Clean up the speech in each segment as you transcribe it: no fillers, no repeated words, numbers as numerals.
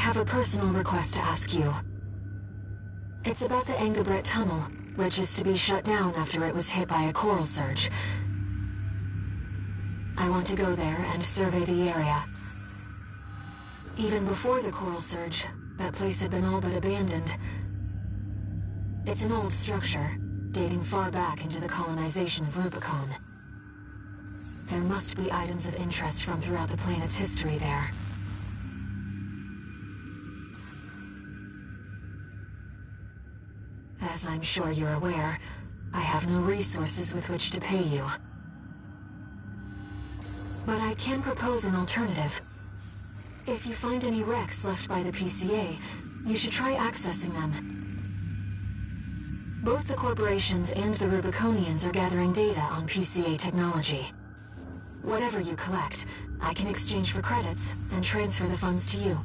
have a personal request to ask you. It's about the Engabret Tunnel, which is to be shut down after it was hit by a coral surge. I want to go there and survey the area. Even before the coral surge, that place had been all but abandoned. It's an old structure, dating far back into the colonization of Rubicon. There must be items of interest from throughout the planet's history there. As I'm sure you're aware, I have no resources with which to pay you. But I can propose an alternative. If you find any wrecks left by the PCA, you should try accessing them. Both the corporations and the Rubiconians are gathering data on PCA technology. Whatever you collect, I can exchange for credits and transfer the funds to you.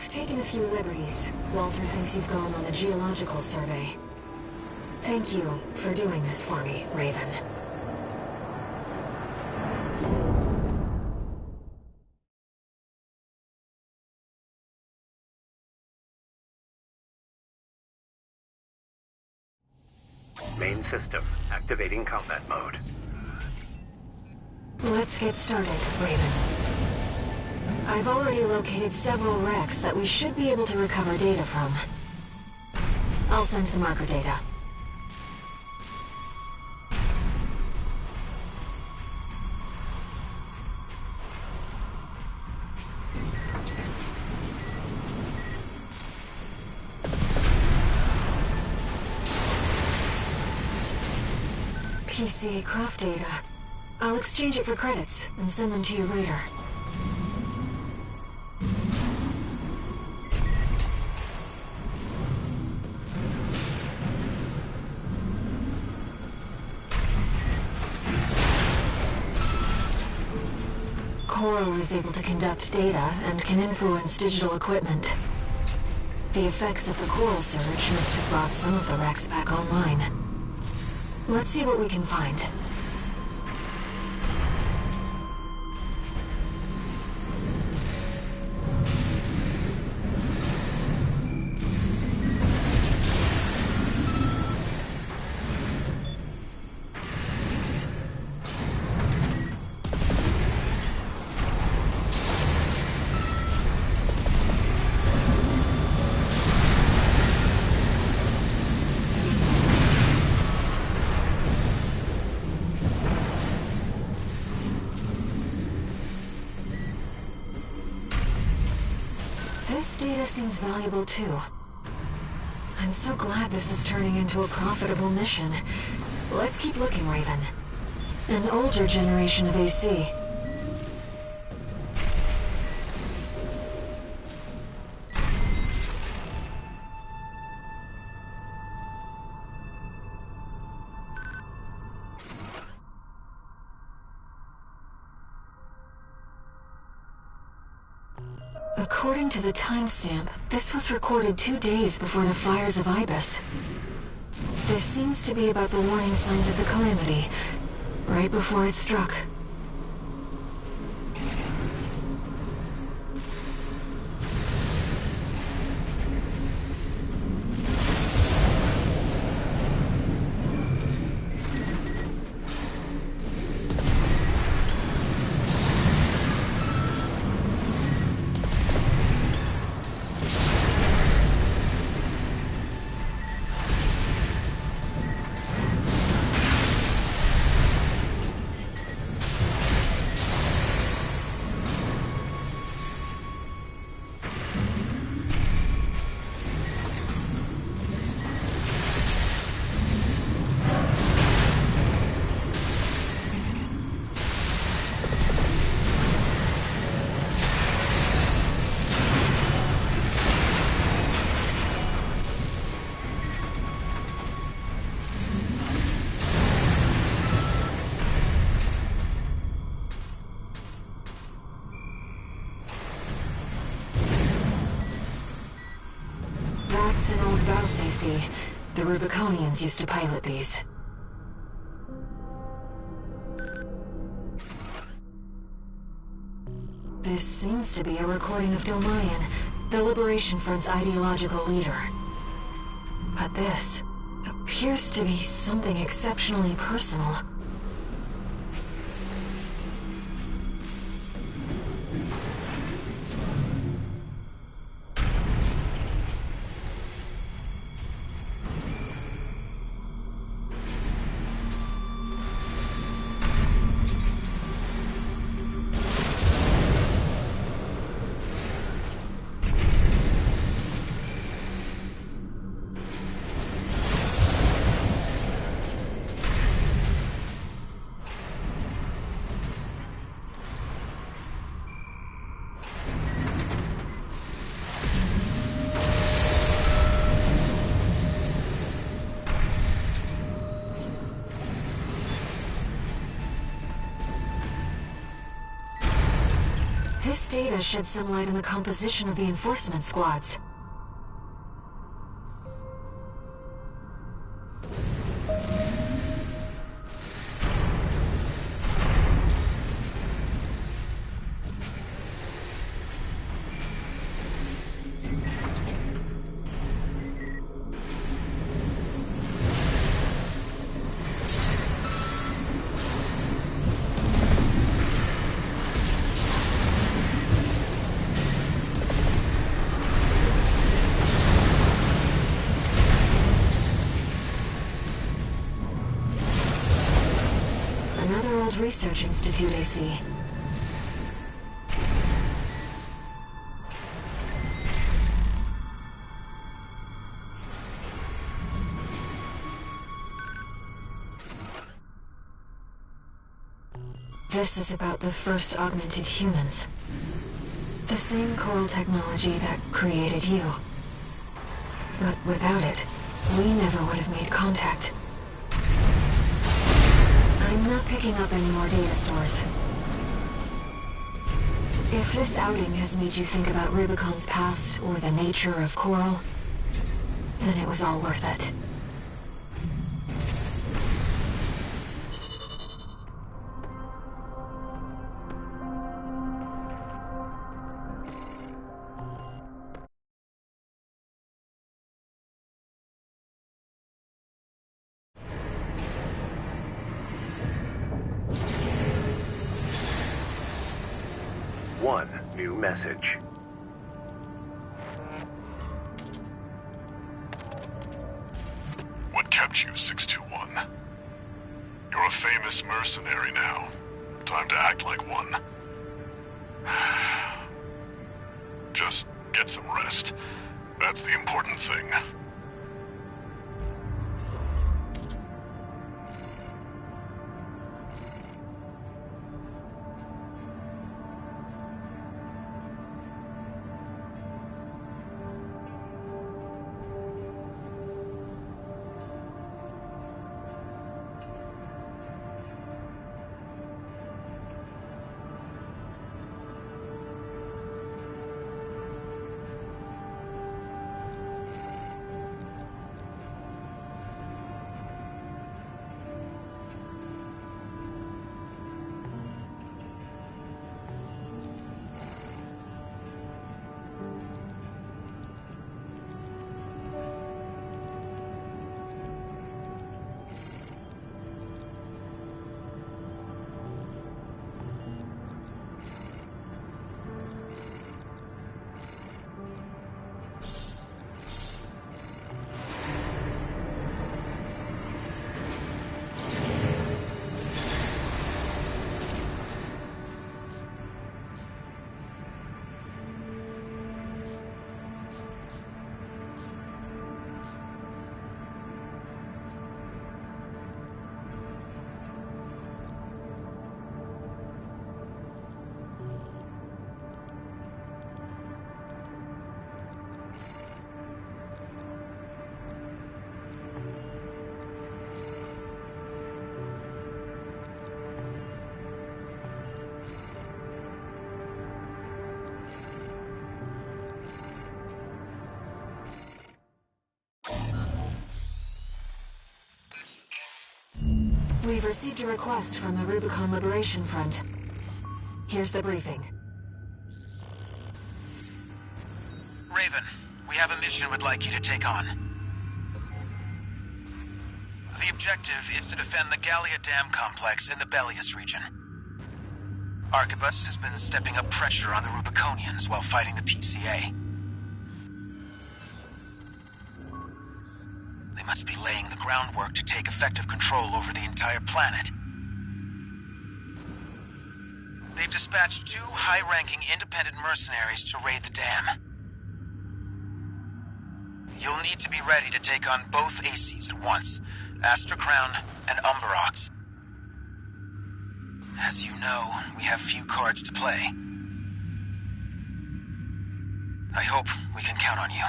I've taken a few liberties. Walter thinks you've gone on a geological survey. Thank you for doing this for me, Raven. Main system, activating combat mode. Let's get started, Raven. I've already located several wrecks that we should be able to recover data from. I'll send the marker data. PCA craft data. I'll exchange it for credits and send them to you later. Coral is able to conduct data and can influence digital equipment. The effects of the coral surge must have brought some of the wrecks back online. Let's see what we can find. This data seems valuable too. I'm so glad this is turning into a profitable mission. Let's keep looking, Raven. An older generation of AC. According to the timestamp, this was recorded 2 days before the fires of Ibis. This seems to be about the warning signs of the calamity, right before it struck. That's an old Baus AC. The Rubiconians used to pilot these. This seems to be a recording of Domayan, the Liberation Front's ideological leader. But this appears to be something exceptionally personal. data sheds some light on the composition of the enforcement squads. Research Institute, I see. This is about the first augmented humans. The same coral technology that created you. But without it, we never would have made contact. I'm not picking up any more data stores. If this outing has made you think about Rubicon's past or the nature of Coral, then it was all worth it. One new message. What kept you, 621? You're a famous mercenary now. Time to act like one. Just get some rest. That's the important thing. We've received a request from the Rubicon Liberation Front. Here's the briefing. Raven, we have a mission we'd like you to take on. The objective is to defend the Gallia Dam complex in the Bellius region. Arquebus has been stepping up pressure on the Rubiconians while fighting the PCA. They must be laying the groundwork to take effective control over the entire planet. They've dispatched 2 high-ranking independent mercenaries to raid the dam. You'll need to be ready to take on both ACs at once, Astra Crown and Umberox. As you know, we have few cards to play. I hope we can count on you.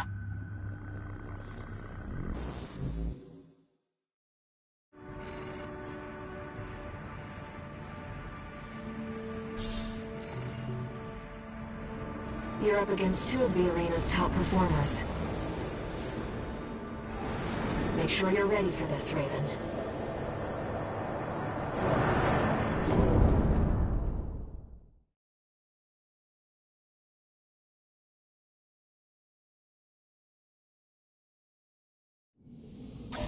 You're up against two of the arena's top performers. Make sure you're ready for this, Raven.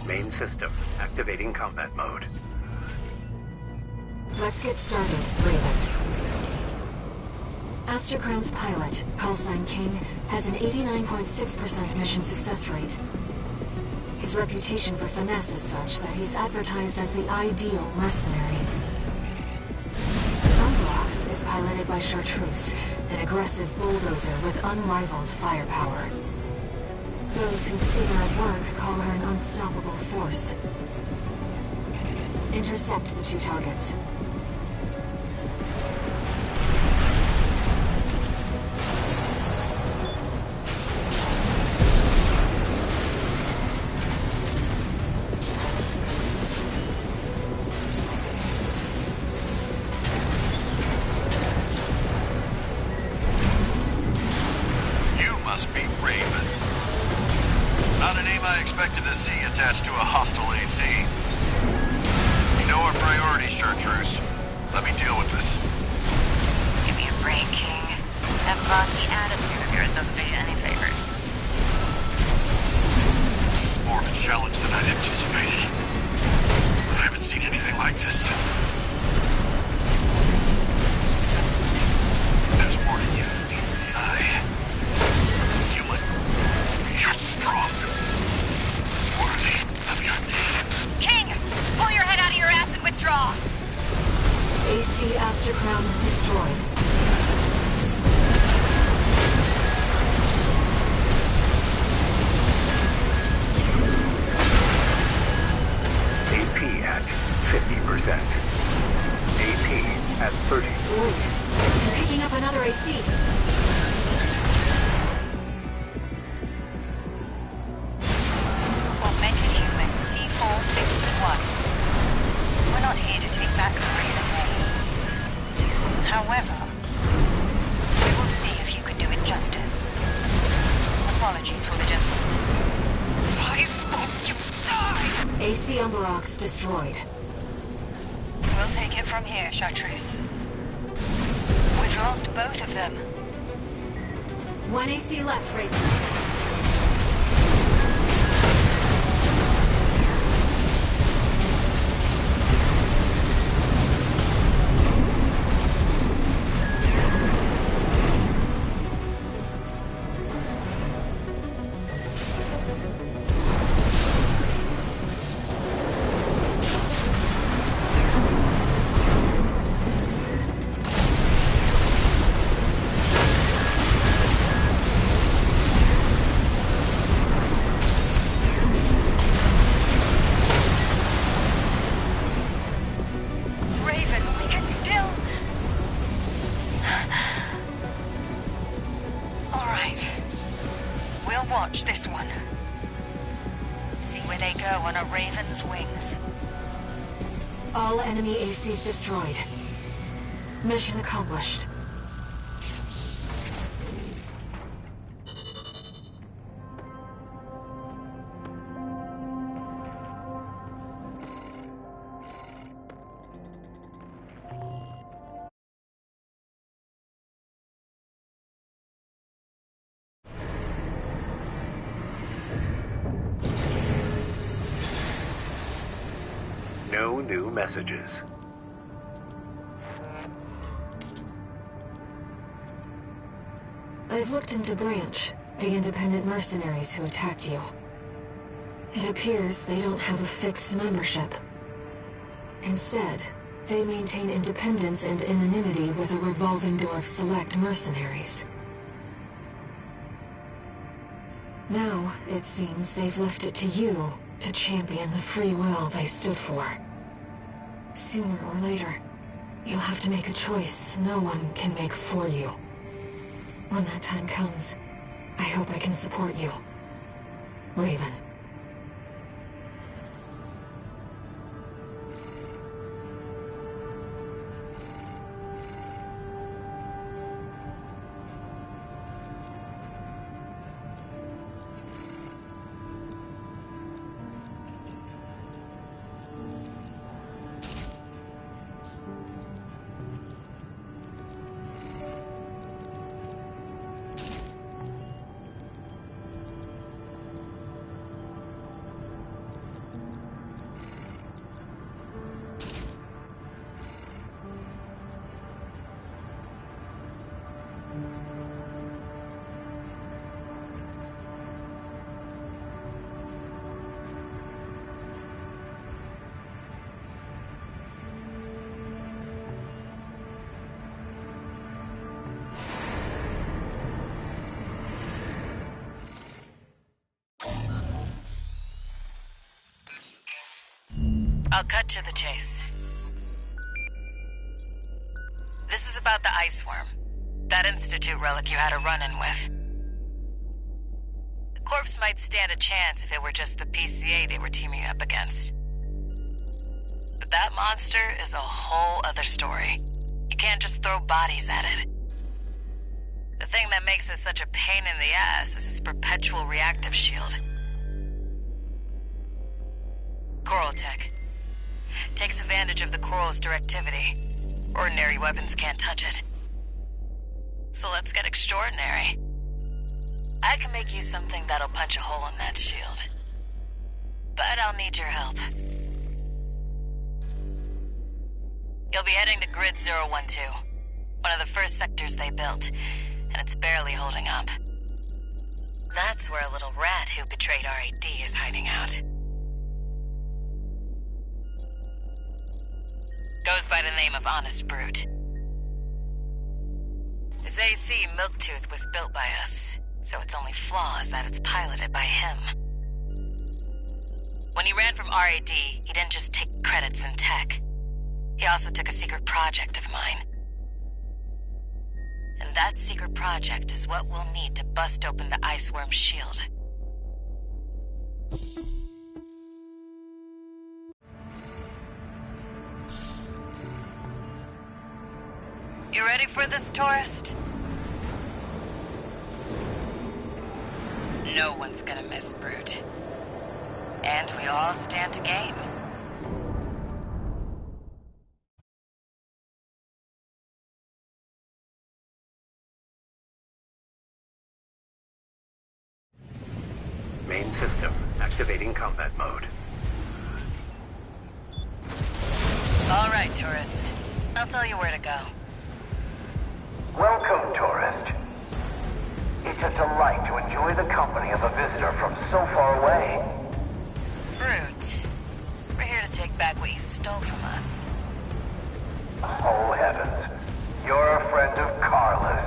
Main system activating combat mode. Let's get started, Raven. Astrocrown's pilot, callsign King, has an 89.6% mission success rate. His reputation for finesse is such that he's advertised as the ideal mercenary. Umbrox is piloted by Chartreuse, an aggressive bulldozer with unrivaled firepower. Those who've seen her at work call her an unstoppable force. Intercept the two targets. Must be Raven. Not a name I expected to see attached to a hostile AC. You know our priority, Chartreuse. Let me deal with this. Give me a break, King. That bossy attitude of yours doesn't do you any favors. This is more of a challenge than I'd anticipated. I haven't seen anything like this since... There's more to you than meets the eye. Human, you're strong. Worthy of your name. King! Pull your head out of your ass and withdraw! AC Astrocrown destroyed. AP at 50%. AP at 30. Wait, I'm picking up another AC. C461. We're not here to take back the Raven name. However, we will see if you can do it justice. Apologies for the gentleman. Why won't you die? AC Umbrox destroyed. We'll take it from here, Chartreuse. We've lost both of them. One AC left, Raven. Watch this one. See where they go on a Raven's wings. All enemy ACs destroyed. Mission accomplished. No new messages. I've looked into Branch, the independent mercenaries who attacked you. It appears they don't have a fixed membership. Instead, they maintain independence and anonymity with a revolving door of select mercenaries. Now, it seems they've left it to you to champion the free will they stood for. Sooner or later, you'll have to make a choice no one can make for you. When that time comes, I hope I can support you. Raven. I'll cut to the chase. This is about the ice worm. That Institute relic you had a run-in with. The corpse might stand a chance if it were just the PCA they were teaming up against. But that monster is a whole other story. You can't just throw bodies at it. The thing that makes it such a pain in the ass is its perpetual reactive shield. Coral tech. Takes advantage of the coral's directivity. Ordinary weapons can't touch it. So let's get extraordinary. I can make you something that'll punch a hole in that shield. But I'll need your help. You'll be heading to Grid 012, one of the first sectors they built, and it's barely holding up. That's where a little rat who betrayed RAD is hiding out. Goes by the name of Honest Brute. His AC Milktooth was built by us, so its only flaw is that it's piloted by him. When he ran from RAD, he didn't just take credits in tech. He also took a secret project of mine. And that secret project is what we'll need to bust open the Iceworm's shield. You ready for this, tourist? No one's gonna miss Brute. And we all stand to gain. Main system activating combat mode. All right, tourist. I'll tell you where to go. Welcome, tourist. It's a delight to enjoy the company of a visitor from so far away. Brute, we're here to take back what you stole from us. Oh, heavens. You're a friend of Carla's.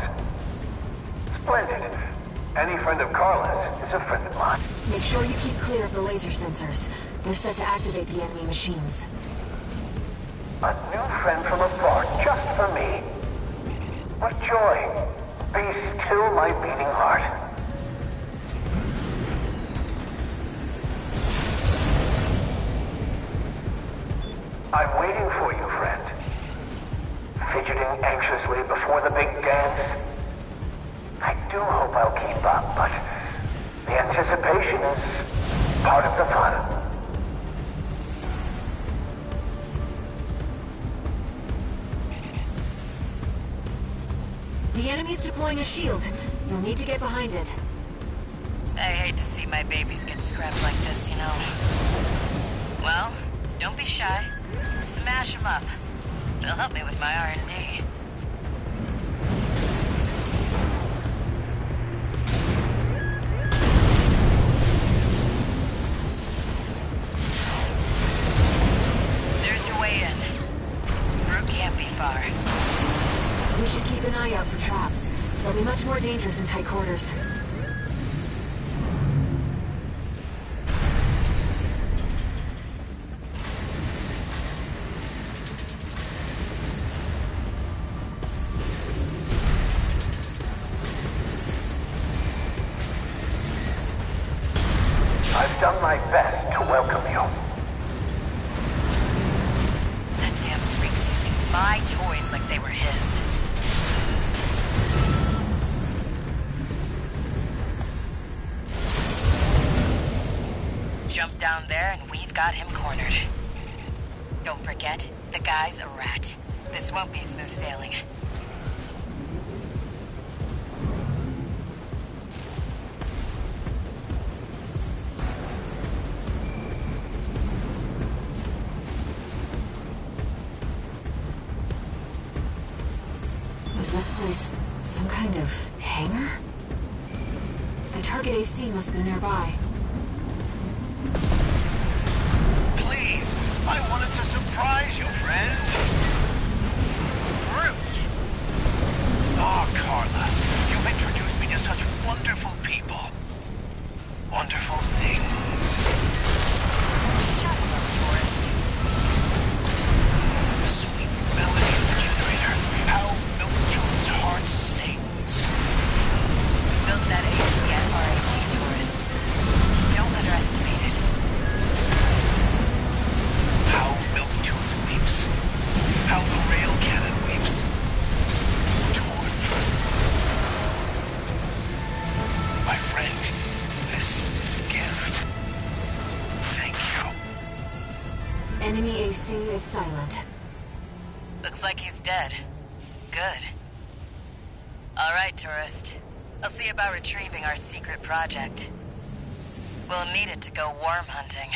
Splendid. Any friend of Carla's is a friend of mine. Make sure you keep clear of the laser sensors. They're set to activate the enemy machines. A new friend from afar, just for me. What joy. Be still my beating heart. I'm waiting for you, friend. Fidgeting anxiously before the big dance. I do hope I'll keep up, but the anticipation is part of the fun. The enemy's deploying a shield. You'll need to get behind it. I hate to see my babies get scrapped like this, you know. Well, don't be shy. Smash them up. It'll help me with my R&D. There's your way in. Brute can't be far. We should keep an eye out for traps. They'll be much more dangerous in tight quarters. I've done my best to welcome you. That damn freak's using my toys like they were his. Jump down there and we've got him cornered. Don't forget, the guy's a rat. This won't be smooth sailing. Was this place some kind of hangar? The target AC must be nearby. Please, I wanted to surprise you, friend. Brute! Oh, Carla, you've introduced me to such wonderful people. Wonderful things. Shut up, tourist. Enemy AC is silent. Looks like he's dead. Good. All right, tourist. I'll see about retrieving our secret project. We'll need it to go worm hunting.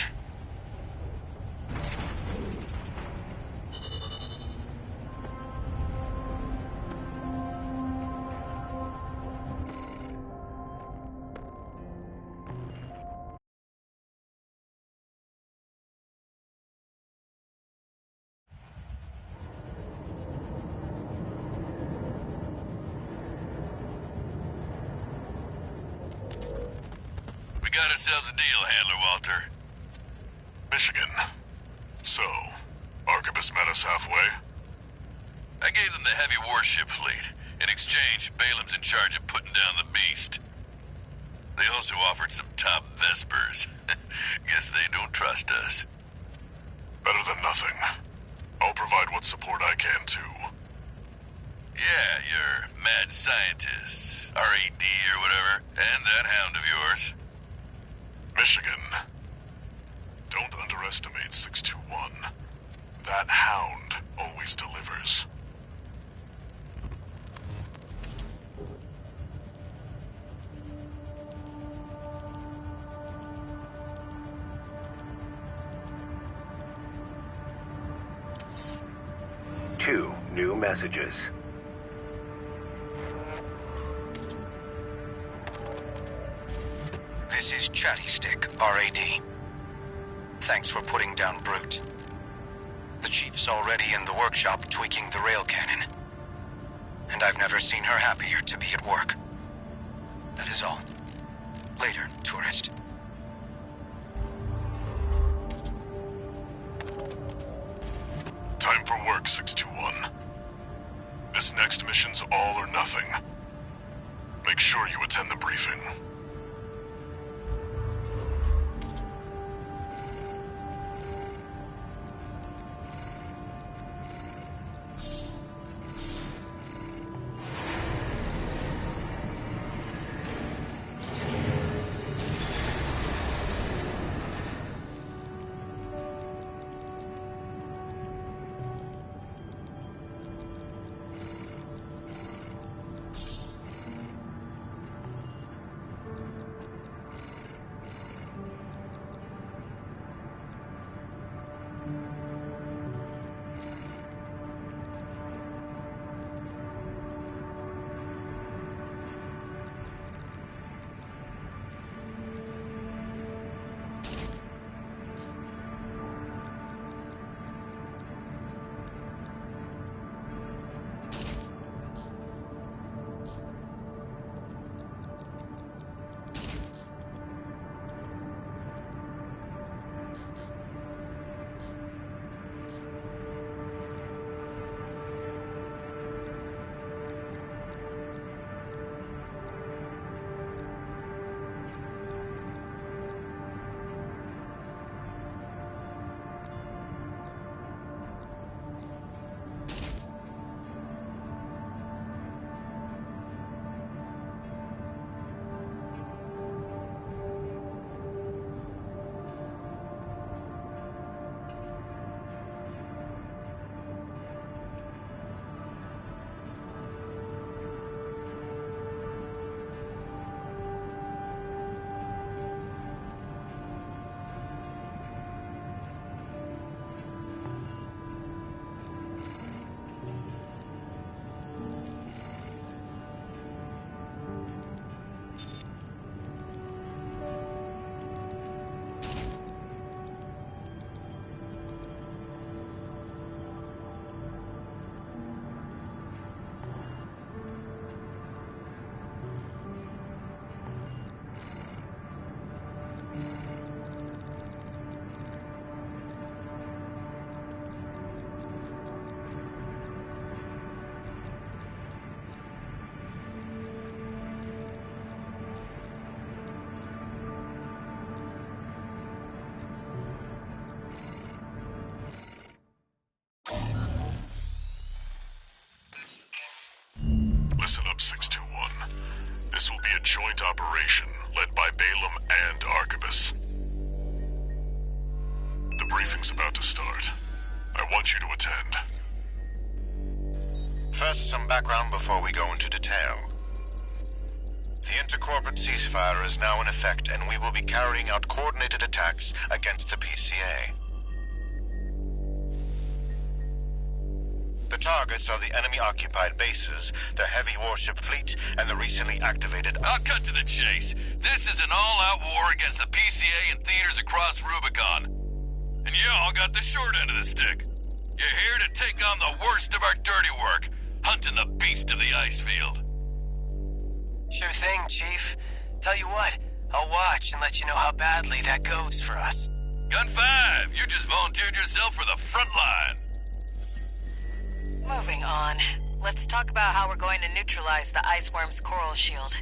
We got ourselves a deal, Handler Walter. Michigan. So, Arquebus met us halfway? I gave them the heavy warship fleet. In exchange, Balaam's in charge of putting down the beast. They also offered some top Vespers. Guess they don't trust us. Better than nothing. I'll provide what support I can, too. Yeah, your mad scientists, RAD or whatever, and that hound of yours. Michigan. Don't underestimate 621. That hound always delivers. Two new messages. This is Chatty Stick, RAD. Thanks for putting down Brute. The Chief's already in the workshop tweaking the rail cannon. And I've never seen her happier to be at work. That is all. Later, tourist. Time for work, 621. This next mission's all or nothing. Make sure you attend the briefing. want you to attend. First, some background before we go into detail. The intercorporate ceasefire is now in effect, and we will be carrying out coordinated attacks against the PCA. The targets are the enemy-occupied bases, their heavy warship fleet, and the recently activated... I'll cut to the chase. This is an all-out war against the PCA and theaters across Rubicon. And y'all got the short end of the stick. You're here to take on the worst of our dirty work, hunting the beast of the ice field. Sure thing, Chief. Tell you what, I'll watch and let you know how badly that goes for us. Gun 5, you just volunteered yourself for the front line. Moving on. Let's talk about how we're going to neutralize the Iceworm's coral shield.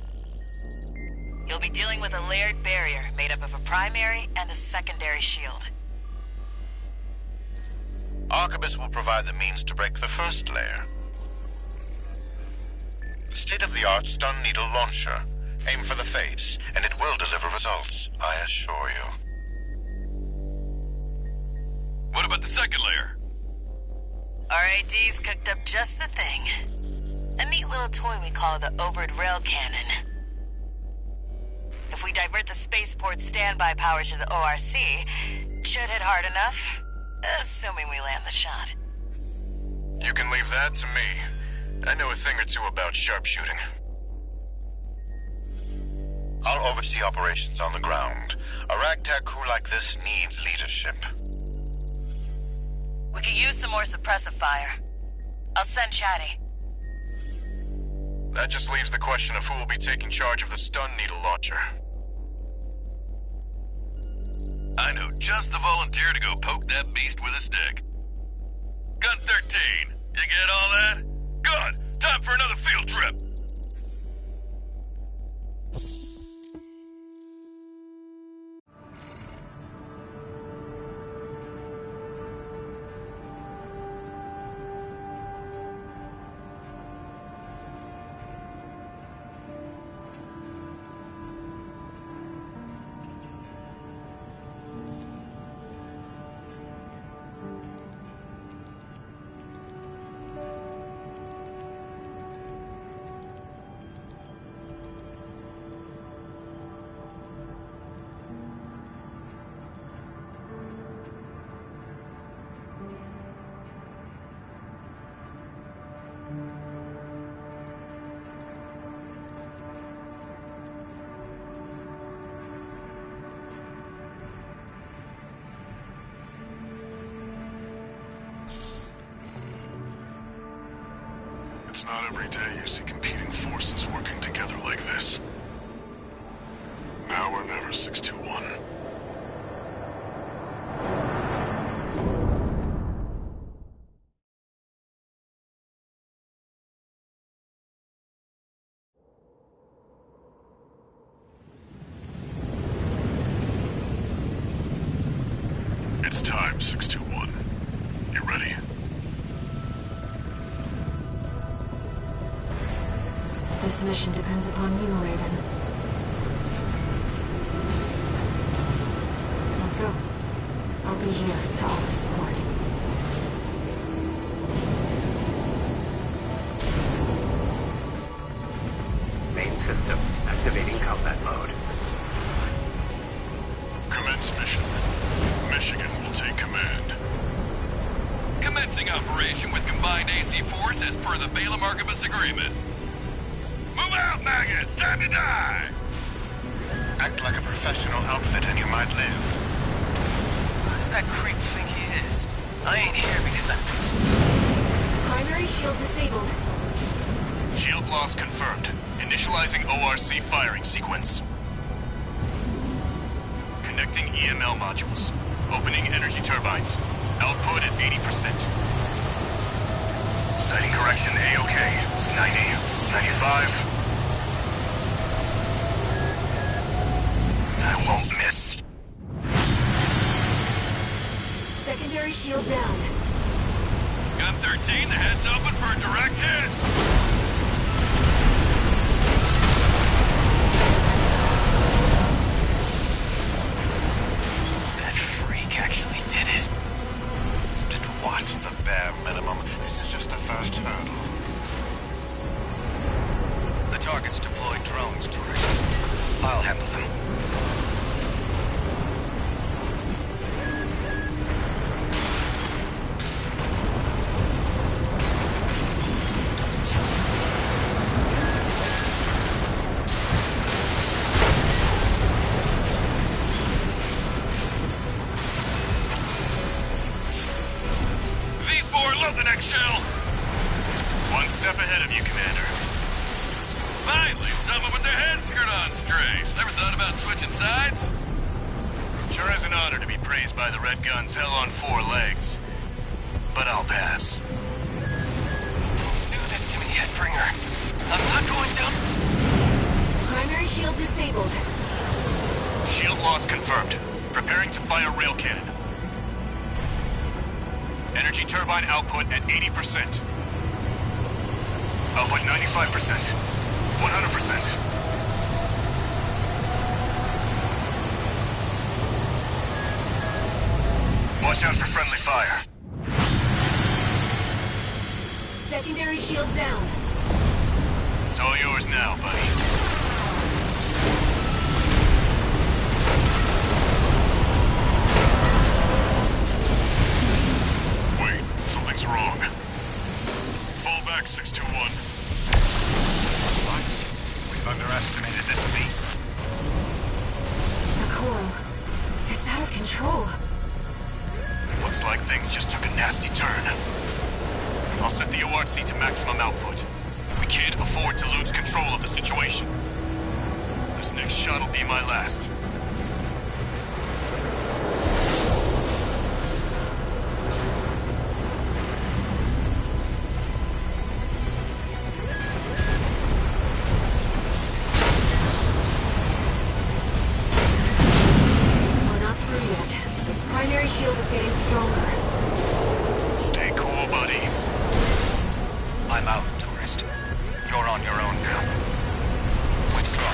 You'll be dealing with a layered barrier made up of a primary and a secondary shield. Arquebus will provide the means to break the first layer. The state-of-the-art stun needle launcher. Aim for the face, and it will deliver results, I assure you. What about the second layer? RAD's cooked up just the thing. A neat little toy we call the Overed Rail Cannon. If we divert the spaceport standby power to the ORC, it should hit hard enough, assuming we land the shot. You can leave that to me. I know a thing or two about sharpshooting. I'll oversee operations on the ground. A ragtag crew like this needs leadership. We could use some more suppressive fire. I'll send Chatty. That just leaves the question of who will be taking charge of the stun needle launcher. I know just the volunteer to go poke that beast with a stick. Gun 13, you get all that? Good! Time for another field trip! It's not every day you see competing forces working together like this. Now or never, 621. It's time, 621. You ready? This mission depends upon you, Raven. Let's go. I'll be here to offer support. Main system activating combat mode. Commence mission. Michigan will take command. Commencing operation with combined AC force as per the Balaam Arquebus agreement. Move out, maggots! Time to die! Act like a professional outfit and you might live. Who does that creep think he is? I ain't here because I'm... Primary shield disabled. Shield loss confirmed. Initializing ORC firing sequence. Connecting EML modules. Opening energy turbines. Output at 80%. Sighting correction A-OK. 90. 95. I won't miss. Secondary shield down. Gun 13, the head's open for a direct hit. That freak actually did it. Did what? just the bare minimum. This is just the first hurdle. The target's deployed drones, tourist. I'll handle them. V4, load the next shell! One step ahead of you, Commander. Finally, someone with their head screwed on straight. Never thought about switching sides? Sure is an honor to be praised by the Red Gun's hell on four legs. But I'll pass. Don't do this to me, Headbringer. I'm not going down. Primary shield disabled. Shield loss confirmed. Preparing to fire rail cannon. Energy turbine output at 80%. Output 95%. 100%. Watch out for friendly fire. Secondary shield down. It's all yours now, buddy. Wait, something's wrong. Fall back, 621. What? We've underestimated this beast. The coral. It's out of control. Looks like things just took a nasty turn. I'll set the ORC to maximum output. We can't afford to lose control of the situation. This next shot will be my last. We're not through yet. Its primary shield is getting stronger. Stay cool, buddy. I'm out, tourist. You're on your own now. Withdraw.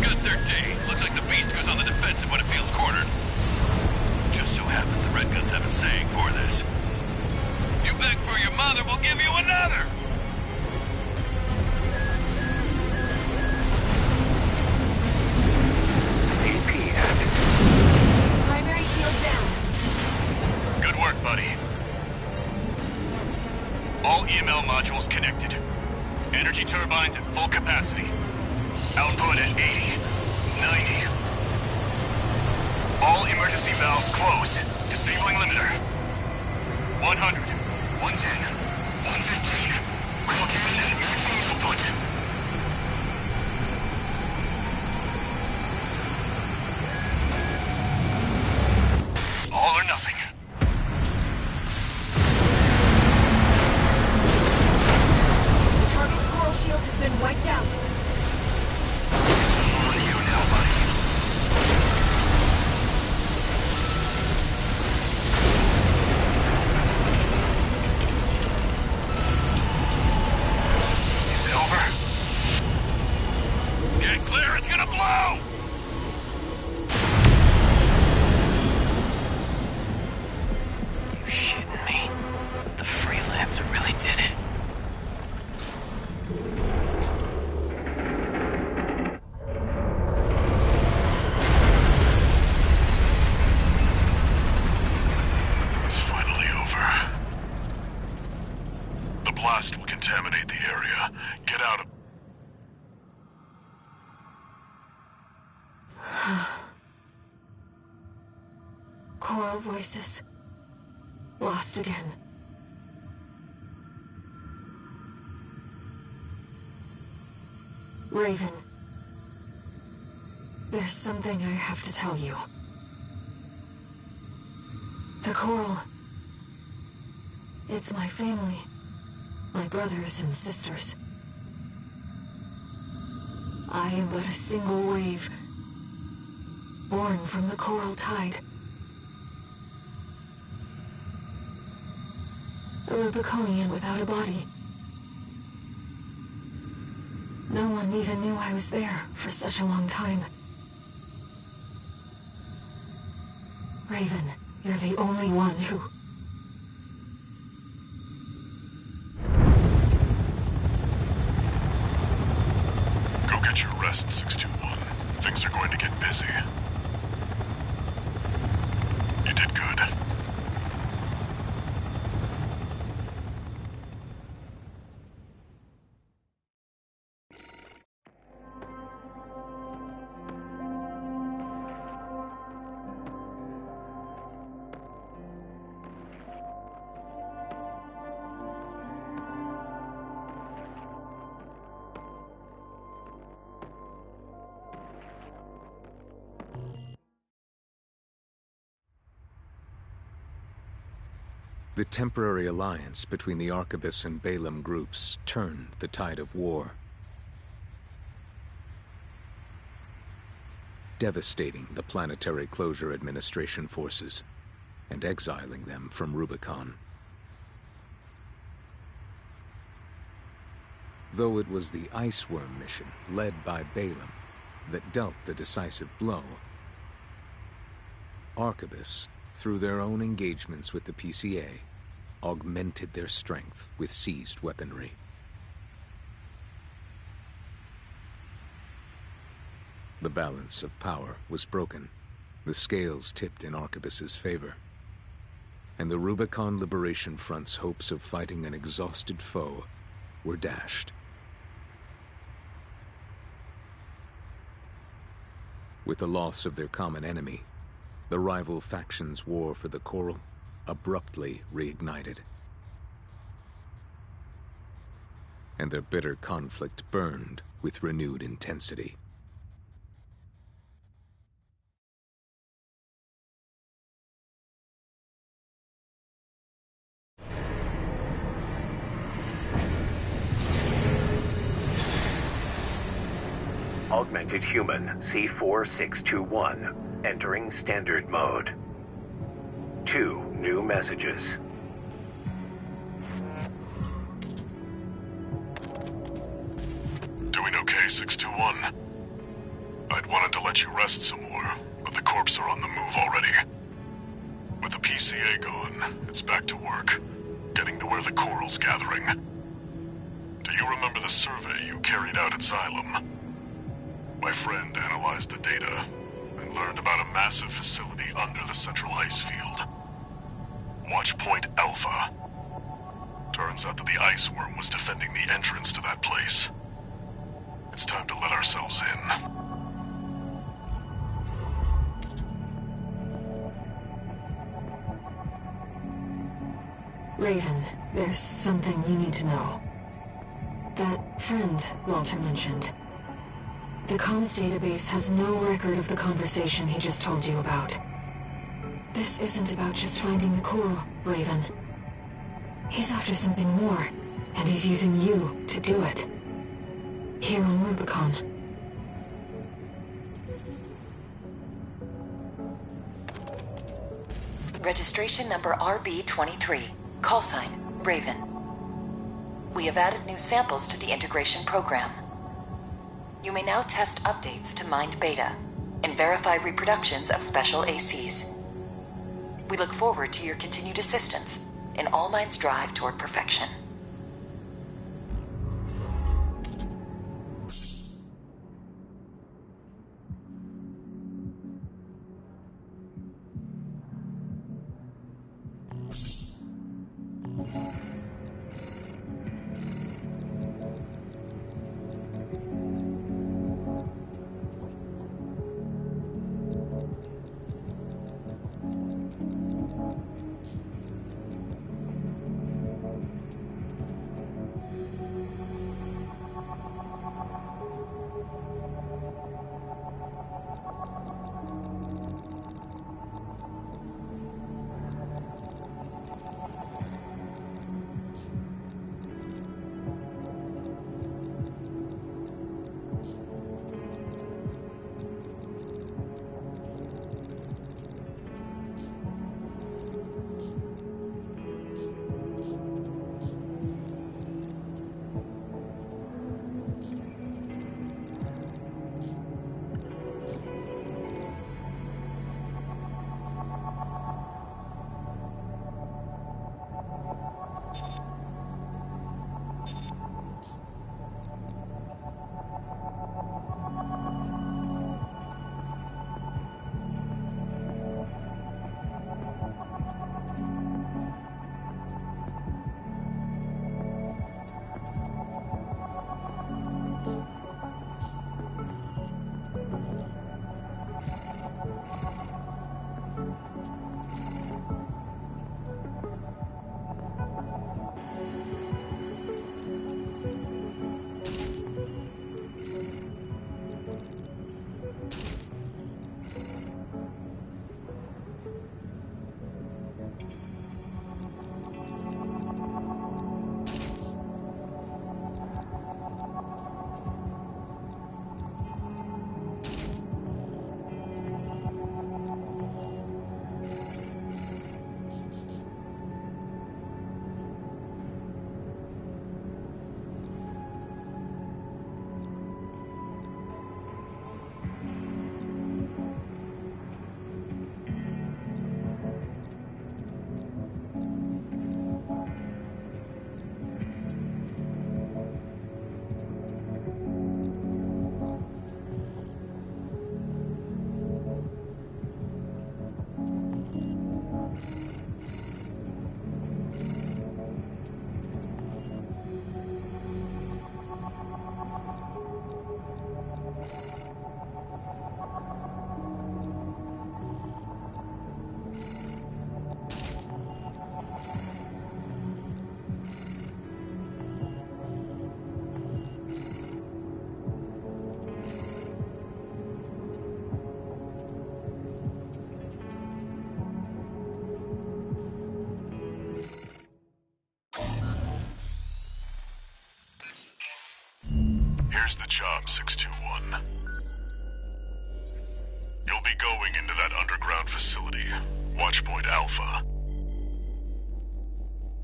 Good third day. Looks like the beast goes on the defensive when it feels cornered. Just so happens the Red Guns have a saying for this. You beg for your mother, we'll give you another! AP at Primary shield down. Good work, buddy. All EML modules connected. Energy turbines at full capacity. Output at 80, 90. All emergency valves closed. Disabling limiter. 100, 110, 115. Rail cannon at maximum output. All or nothing. The target's coral shield has been wiped out. On you now, buddy. Is it over? Get clear, it's gonna blow! You shitting me? The freelancer really did it. It's finally over. The blast will contaminate the area. Get out of... Coral voices. Lost again. Raven. There's something I have to tell you. The coral. It's my family. My brothers and sisters. I am but a single wave born from the coral tide. A Rubiconian without a body. No one even knew I was there for such a long time. Raven, you're the only one who... Go get your rest, 621. Things are going to get busy. You did good. The temporary alliance between the Arquebus and Balaam groups turned the tide of war, devastating the Planetary Closure Administration forces and exiling them from Rubicon. Though it was the Iceworm mission led by Balaam that dealt the decisive blow, Arquebus, through their own engagements with the PCA, augmented their strength with seized weaponry. The balance of power was broken, the scales tipped in Arquebus's favor, and the Rubicon Liberation Front's hopes of fighting an exhausted foe were dashed. With the loss of their common enemy, the rival factions' war for the Coral abruptly reignited. And their bitter conflict burned with renewed intensity. Augmented Human C4621, entering Standard Mode. 2 new messages. Doing okay, 621? I'd wanted to let you rest some more, but the corps are on the move already. With the PCA gone, it's back to work, getting to where the Coral's gathering. Do you remember the survey you carried out at Xylem? My friend analyzed the data and learned about a massive facility under the central ice field. Watch Point Alpha. Turns out that the Iceworm was defending the entrance to that place. It's time to let ourselves in. Raven, there's something you need to know. That friend Walter mentioned. The comms database has no record of the conversation he just told you about. This isn't about just finding the Coral, Raven. He's after something more, and he's using you to do it. Here on Rubicon. Registration number RB23. Call sign, Raven. We have added new samples to the integration program. You may now test updates to Mind Beta and verify reproductions of special ACs. We look forward to your continued assistance in All Mind's drive toward perfection. Here's the job, 621. You'll be going into that underground facility, Watchpoint Alpha.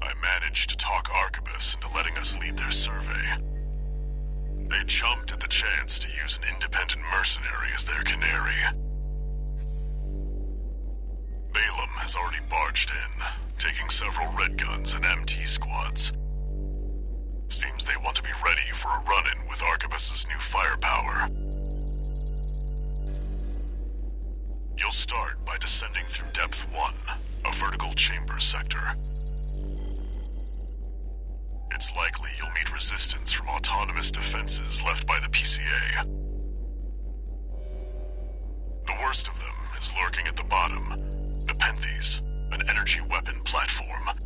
I managed to talk Arquebus into letting us lead their survey. They jumped at the chance to use an independent mercenary as their canary. Balaam has already barged in, taking several red guns and MT squads. Seems they want to be ready for a run-in with Arquebus's new firepower. You'll start by descending through Depth 1, a vertical chamber sector. It's likely you'll meet resistance from autonomous defenses left by the PCA. The worst of them is lurking at the bottom, Nepenthes, an energy weapon platform.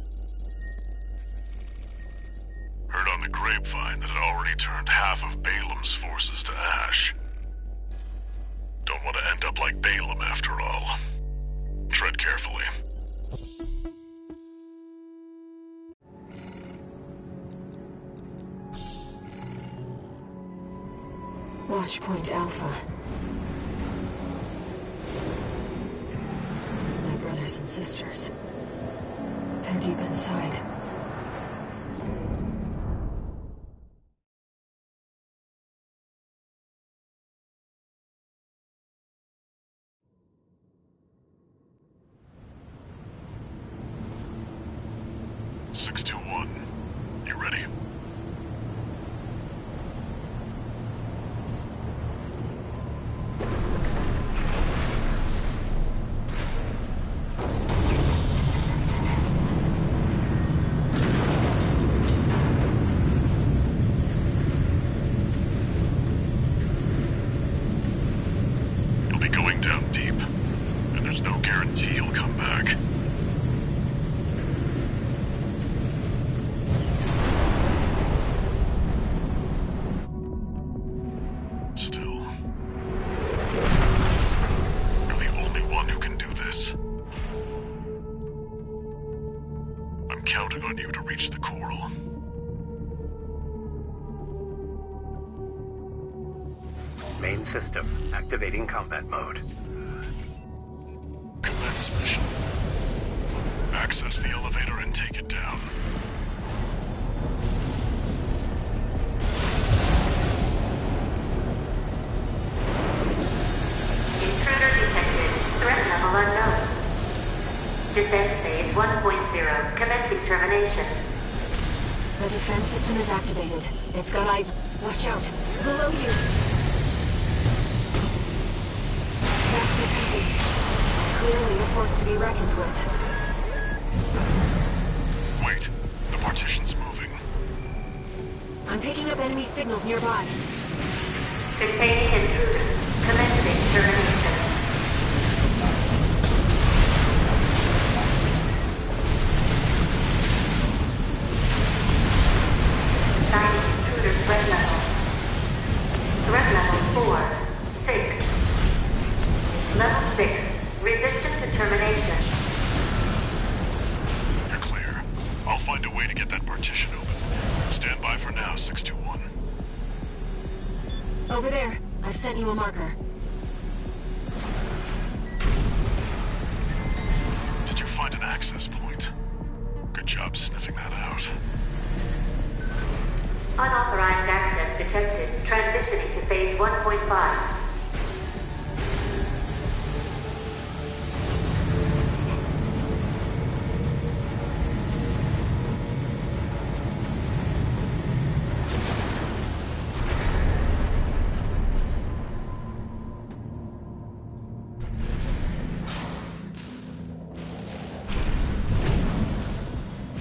Heard on the grapevine that it already turned half of Balaam's forces to ash. Don't want to end up like Balaam after all. Tread carefully. Watchpoint Alpha. My brothers and sisters. They're deep inside. Main system, activating combat mode. Commence mission. Access the elevator and take it down. Intruder detected. Threat level unknown. Defense phase 1.0. Commencing termination. The defense system is activated. It's got eyes. Watch out. Below you. That's the Nepenthes. It's clearly a force to be reckoned with. Wait. The partition's moving. I'm picking up enemy signals nearby. Containing intruder. Commencing termination. Threat level. Threat level 4, 6. Level 6. Resistant to termination. You're clear. I'll find a way to get that partition open. Stand by for now, 621. Over there. I've sent you a marker. Did you find an access point? Good job sniffing that out. Unauthorized access detected. Transitioning to phase 1.5.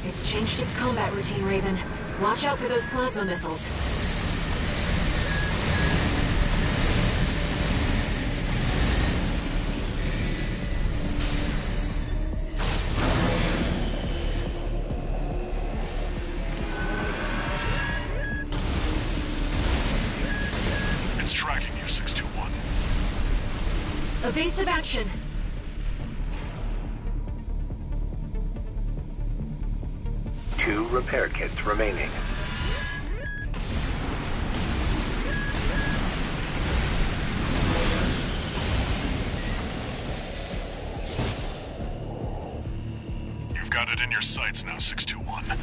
It's changed its combat routine, Raven. Watch out for those plasma missiles. It's tracking you, 621. Evasive action. Two repair kits remaining. Got it in your sights now, 621.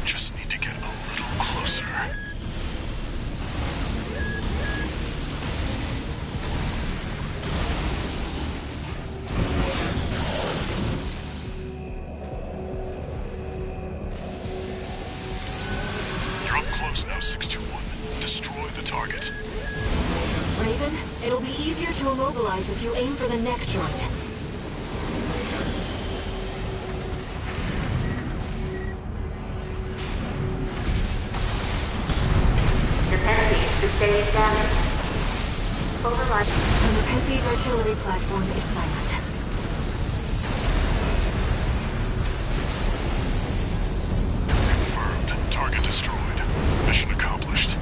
Just need to get a little closer. You're up close now, 621. Destroy the target. Raven, it'll be easier to immobilize if you aim for the neck joint. Sustained damage. Override. And the Nepenthes artillery platform is silent. Confirmed. Target destroyed. Mission accomplished.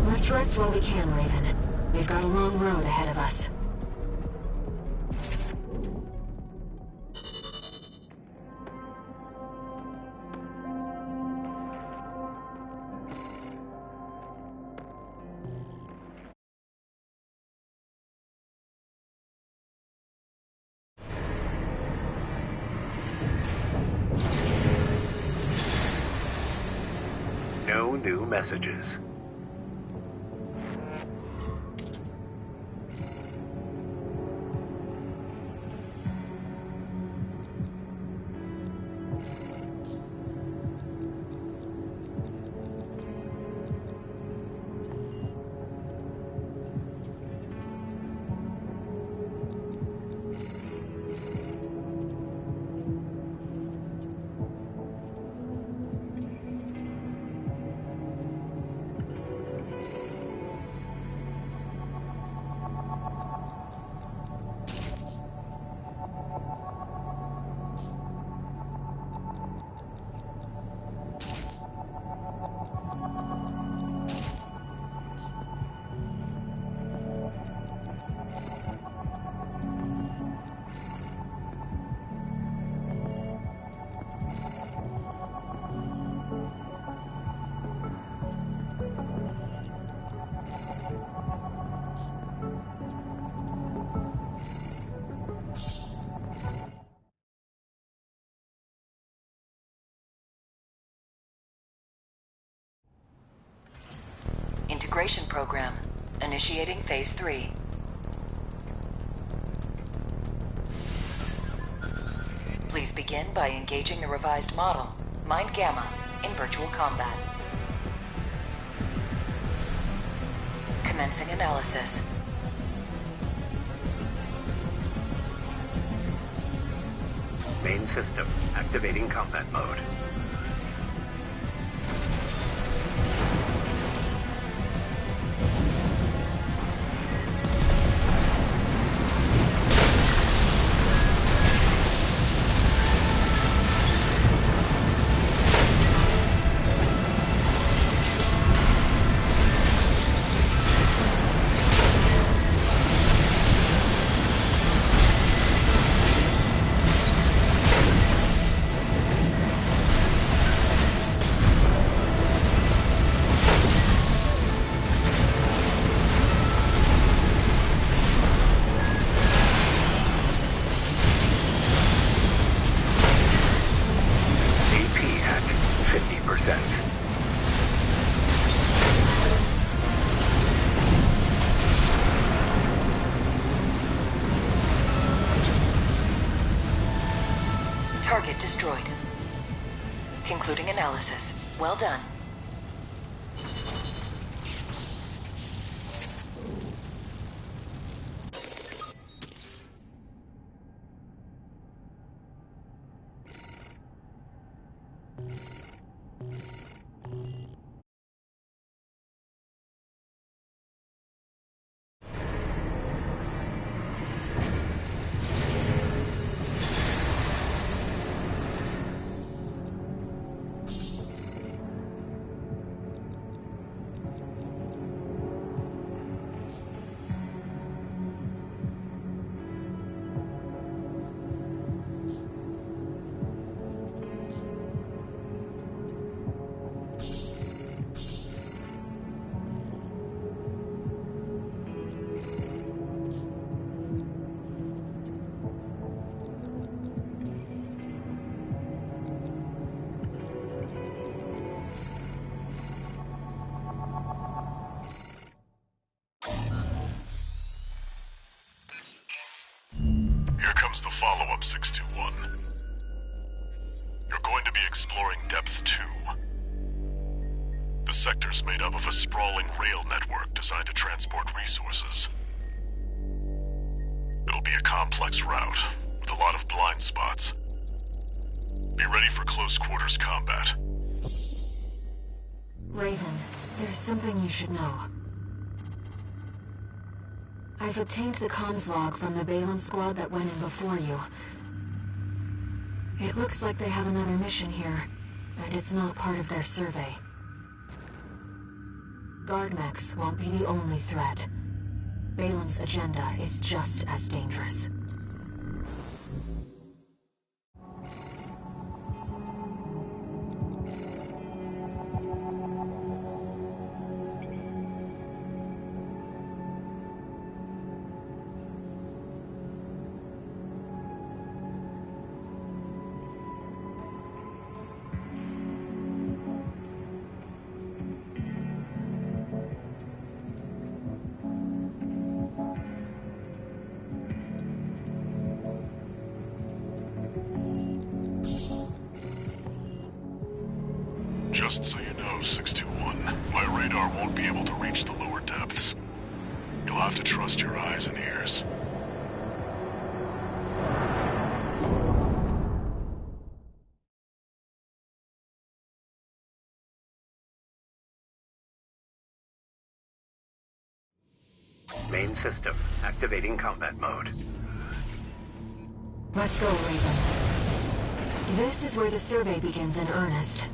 Let's rest while we can, Raven. We've got a long road ahead of us. No new messages. Integration program. Initiating Phase 3. Please begin by engaging the revised model, Mind Gamma, in virtual combat. Commencing analysis. Main system activating combat mode. Target destroyed. Concluding analysis. Well done. comes the follow-up, 621. You're going to be exploring Depth 2. The sector's made up of a sprawling rail network designed to transport resources. It'll be a complex route, with a lot of blind spots. Be ready for close quarters combat. Raven, there's something you should know. I've obtained the comms log from the Balin squad that went in before you. It looks like they have another mission here, and it's not part of their survey. Guard mechs won't be the only threat. Balin's agenda is just as dangerous. Just so you know, 621, my radar won't be able to reach the lower depths. You'll have to trust your eyes and ears. Main system activating combat mode. Let's go, Raven. This is where the survey begins in earnest.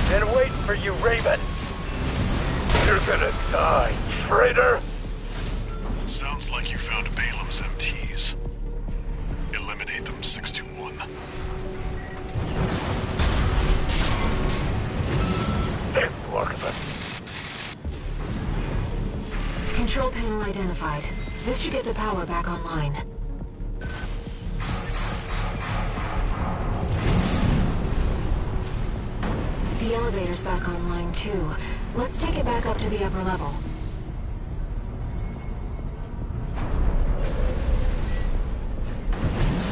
Been waiting for you, Raven. You're gonna die, traitor. Sounds like you found Balam's MTs. Eliminate them, 621. Control panel identified. This should get the power back online. The elevator's back online too. Let's take it back up to the upper level.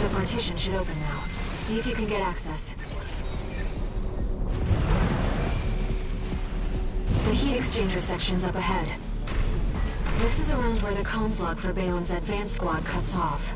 The partition should open now. See if you can get access. The heat exchanger section's up ahead. This is around where the comms log for Balam's advanced squad cuts off.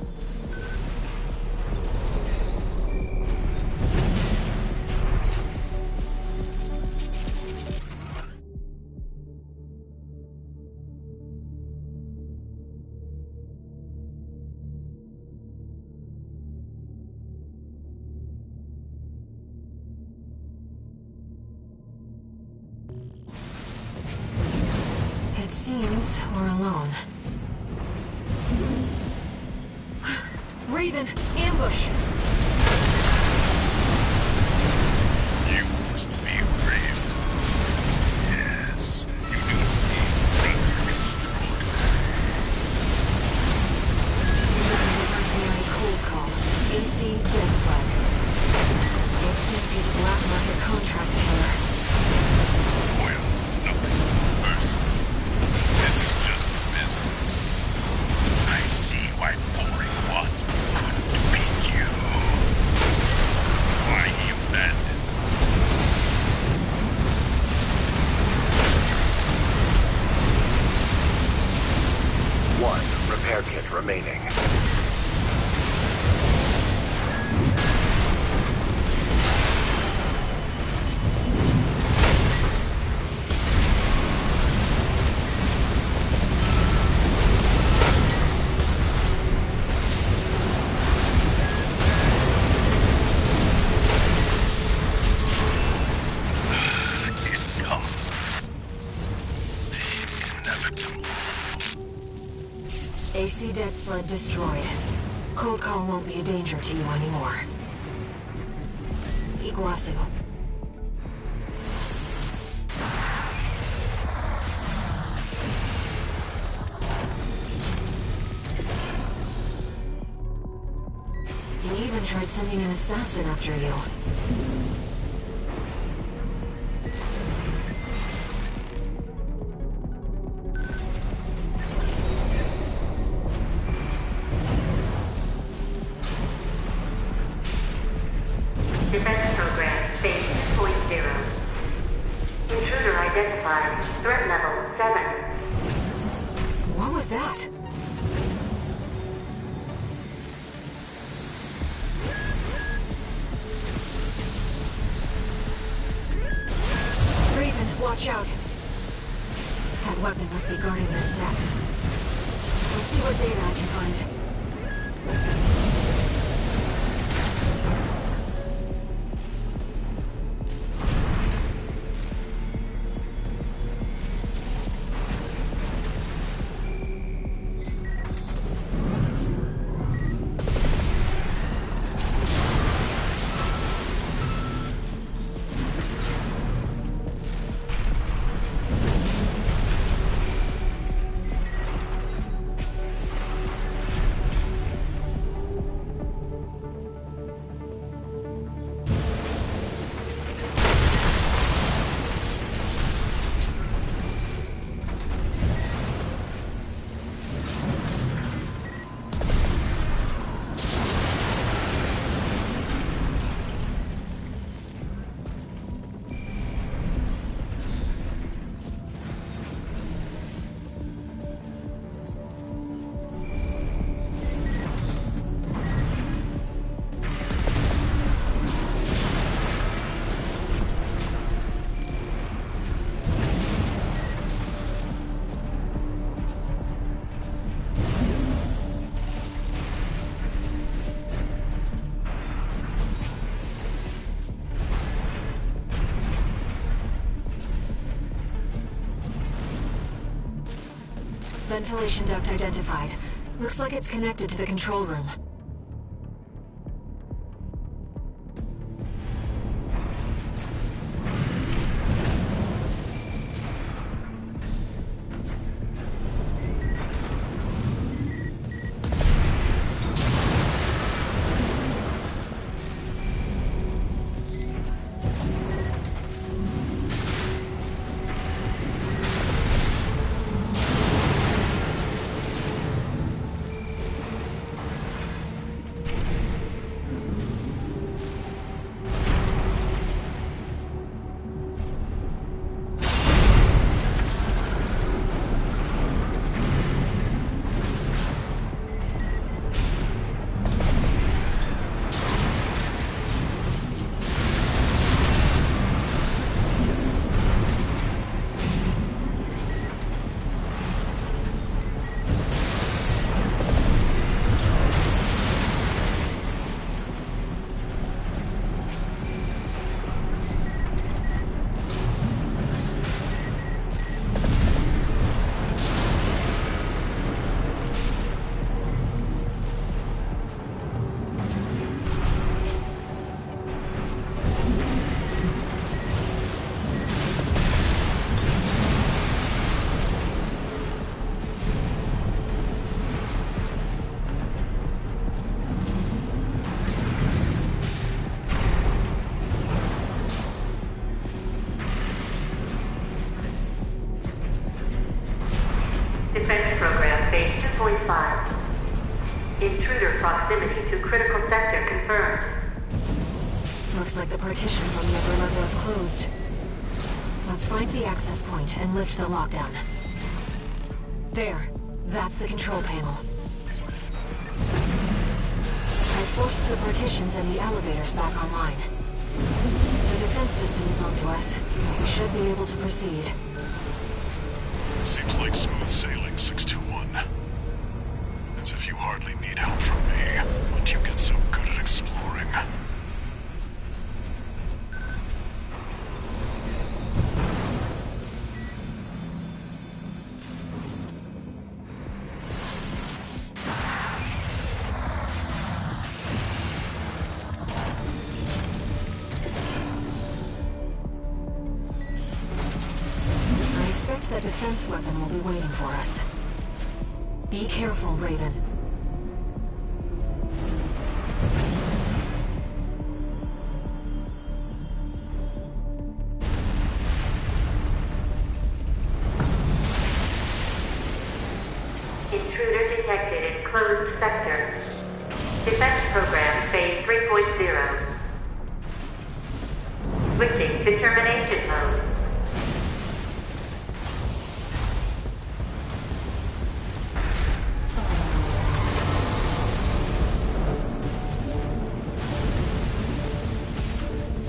Seems we're alone. Raven, ambush! You must be Raven. Yes, you do seem rather extraordinary. Mercenary cold call. AC dead sled. It seems he's a black market contract killer. Well, nothing personal. This is just business. I see why Pori Kwasu couldn't repair kit remaining. AC dead sled destroyed. Cold call won't be a danger to you anymore. Iguazu. He even tried sending an assassin after you. Defense program, phase 2.0. Intruder identified. Threat level 7. What was that? Raven, watch out. That weapon must be guarding the steps. We'll see what data I can find. Ventilation duct identified. Looks like it's connected to the control room. Defense program, phase 2.5. Intruder proximity to critical sector confirmed. Looks like the partitions on the upper level have closed. Let's find the access point and lift the lockdown. There. That's the control panel. forced the partitions and the elevators back online. The defense system is onto us. We should be able to proceed. Seems like smooth sailing, 621. As if you hardly need help from me. When do you get so good at exploring? That defense weapon will be waiting for us. Be careful, Raven. Intruder detected in closed sector. Defense program phase 3.0. Switching to termination mode.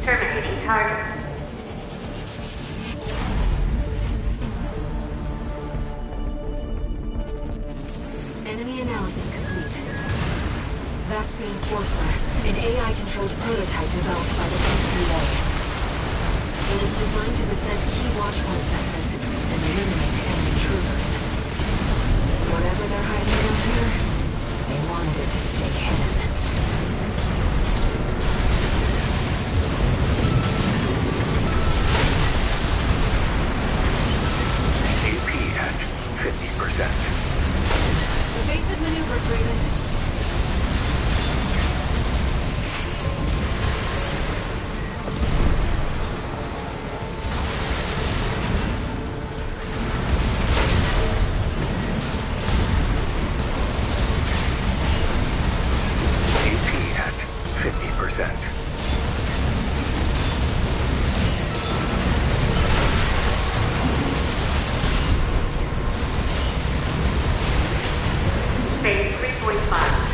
Terminating target. Enemy analysis complete. That's the Enforcer, an AI-controlled prototype developed by the PCA. It is designed to defend key watchpoint sectors and eliminate enemy intruders. Whatever they're hiding down here, they wanted it to stay hidden. At 50%. Evasive maneuvers, Raven. AP at 50%. Phase 3.5.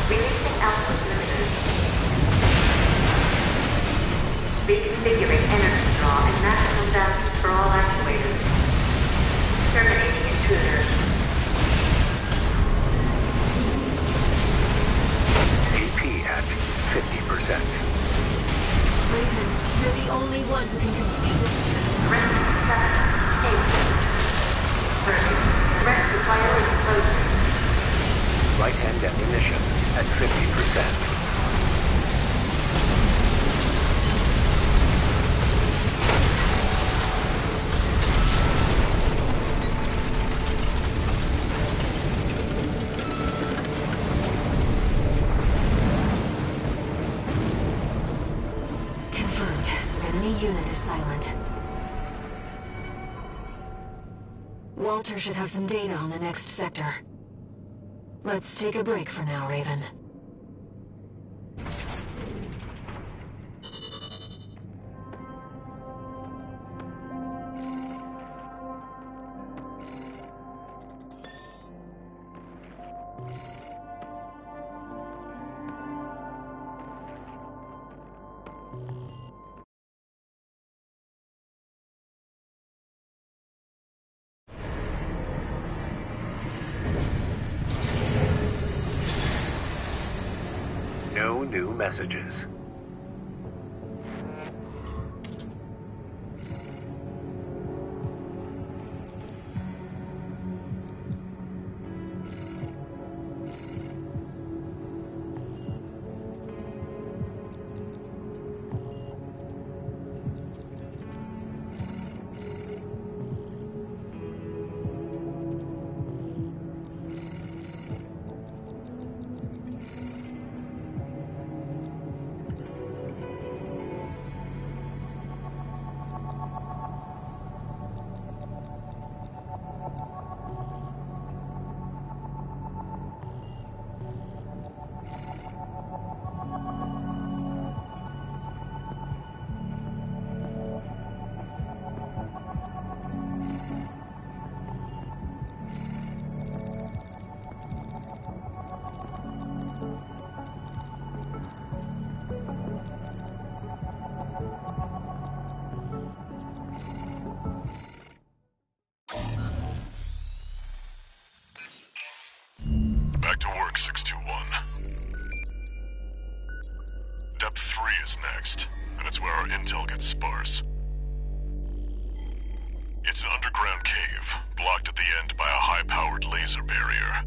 Releasing output limiters. Reconfiguring energy draw and maximum values for all actuators. Terminating intruder. AP at 50%. Raven, you're the only one who can complete it. Threat 7. 8. Burning. Threat to priority closure. Right-hand ammunition at 50%. Confirmed. Enemy unit is silent. Walter should have some data on the next sector. Let's take a break for now, Raven. No new messages. next, and it's where our intel gets sparse. It's an underground cave, blocked at the end by a high-powered laser barrier.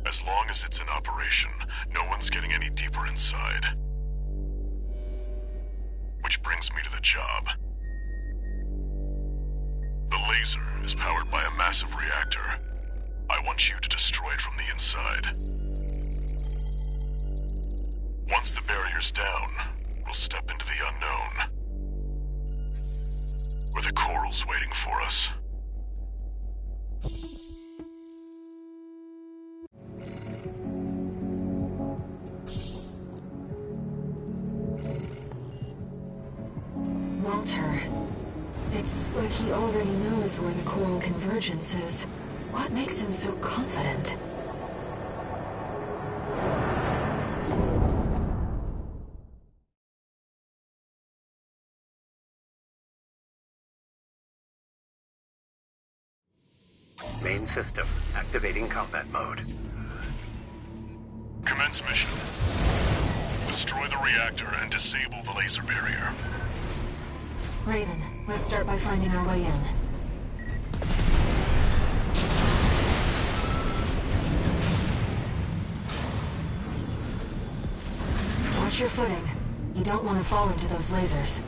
As long as it's in operation, no one's getting any deeper inside. Which brings me to the job. The laser is powered by a massive reactor. I want you to destroy it from the inside. Once the barrier's down, we'll step into the unknown. Where the coral's waiting for us. Walter. It's like he already knows where the coral convergence is. What makes him so confident? Main system, activating combat mode. Commence mission. Destroy the reactor and disable the laser barrier. Raven, let's start by finding our way in. Watch your footing. You don't want to fall into those lasers.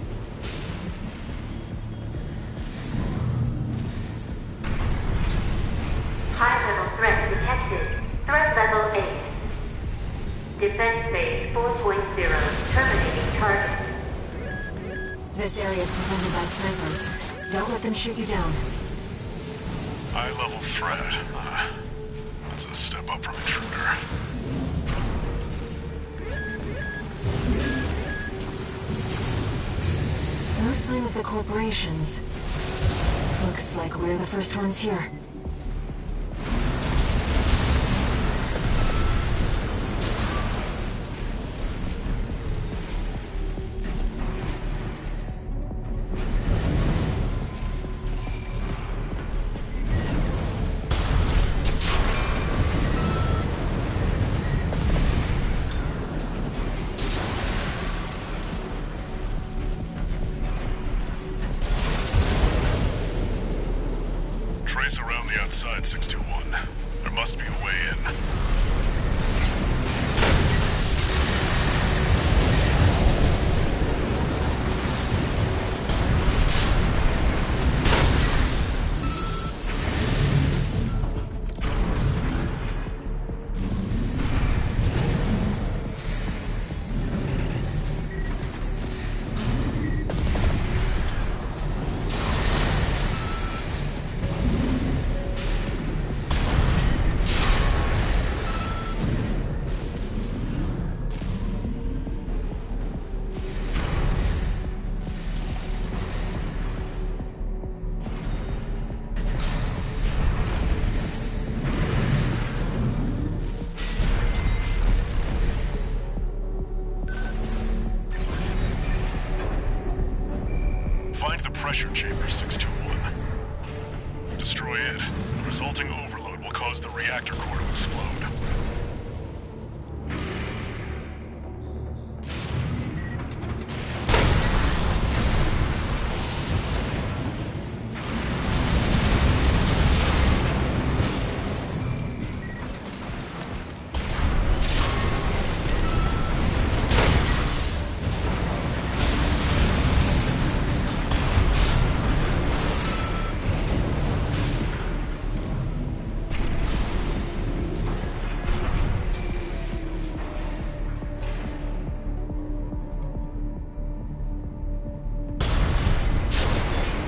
High-level threat detected. Threat level 8. Defense phase 4.0. Terminating target. This area is defended by snipers. Don't let them shoot you down. High-level threat. That's a step up from intruder. No sign of the corporations. Looks like we're the first ones here. Trace around the outside, 621. There must be a way in. Find the pressure chamber, 621. Destroy it. The resulting overload will cause the reactor core to explode.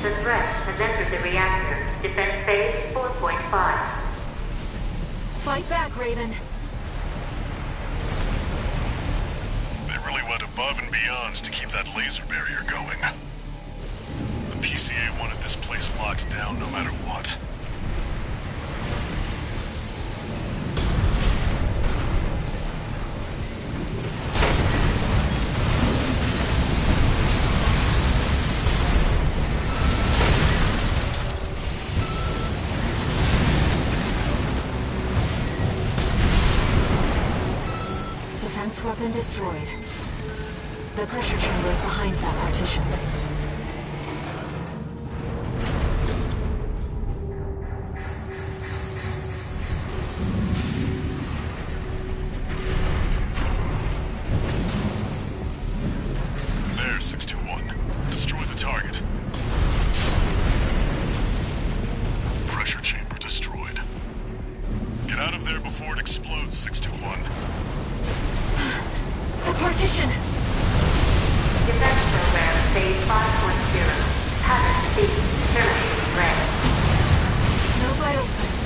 The threat has entered the reactor. Defense phase 4.5. Fight back, Raven. They really went above and beyond to keep that laser barrier going. The PCA wanted this place locked down no matter what. Defense weapon destroyed. The pressure chamber is behind that partition. There, 621. Destroy the target. Pressure chamber destroyed. Get out of there before it explodes, 621. The partition! Defense program phase 5.0. Pattern C. Terminating red. No vital signs.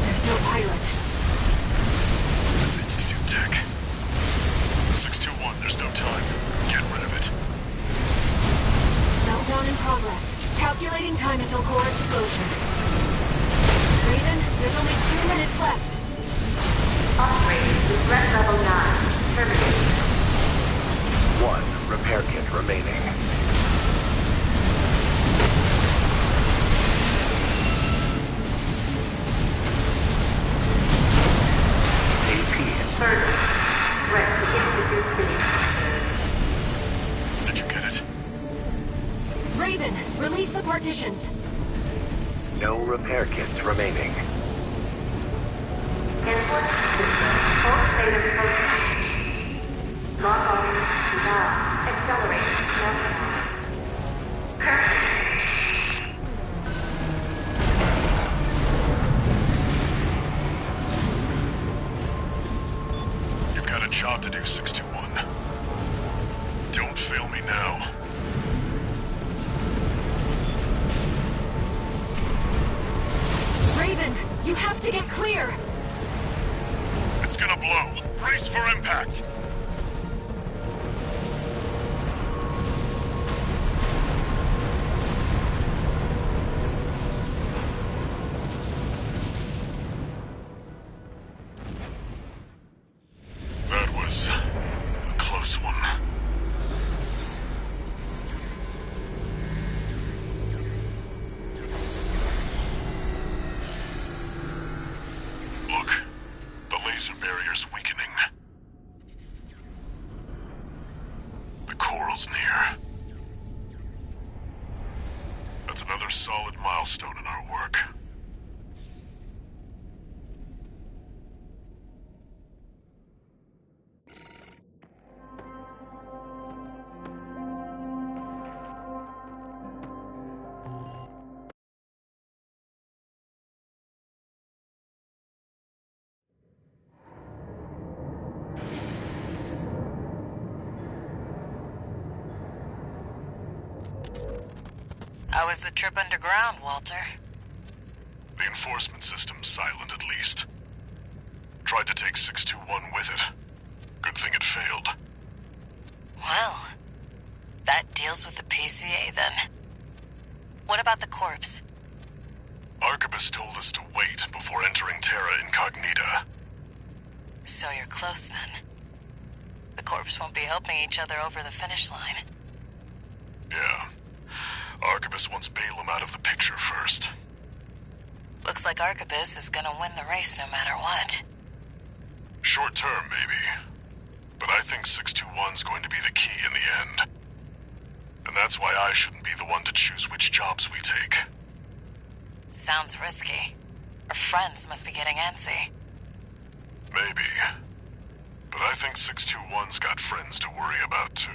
There's no pilot. That's Institute Tech. 621, there's no time. Get rid of it. Meltdown in progress. Calculating time until core explosion. Raven, there's only 2 minutes left. Upgraded to threat level 9. Terminating. 1 repair kit remaining. AP. Further. Threat to Institute City. Did you get it? Raven, release the partitions. No repair kits remaining. Input system. Full state of focus. Lock on. Now. Accelerate. Now. Current. You've got a job to do, 621. Don't fail me now. Raven, you have to get clear. It's gonna blow. Brace for impact. That was a close one. Look, the laser barrier's weakening. The coral's near. That's another solid milestone in our work. How was the trip underground, Walter? The enforcement system's silent, at least. Tried to take 621 with it. Good thing it failed. Well, that deals with the PCA then. What about the corpse? Arquebus told us to wait before entering Terra Incognita. So you're close then. The corpse won't be helping each other over the finish line. Yeah. Arquebus wants Balaam out of the picture first. Looks like Arquebus is gonna win the race no matter what. Short term, maybe. But I think 621's going to be the key in the end. And that's why I shouldn't be the one to choose which jobs we take. Sounds risky. Our friends must be getting antsy. Maybe. But I think 621's got friends to worry about, too.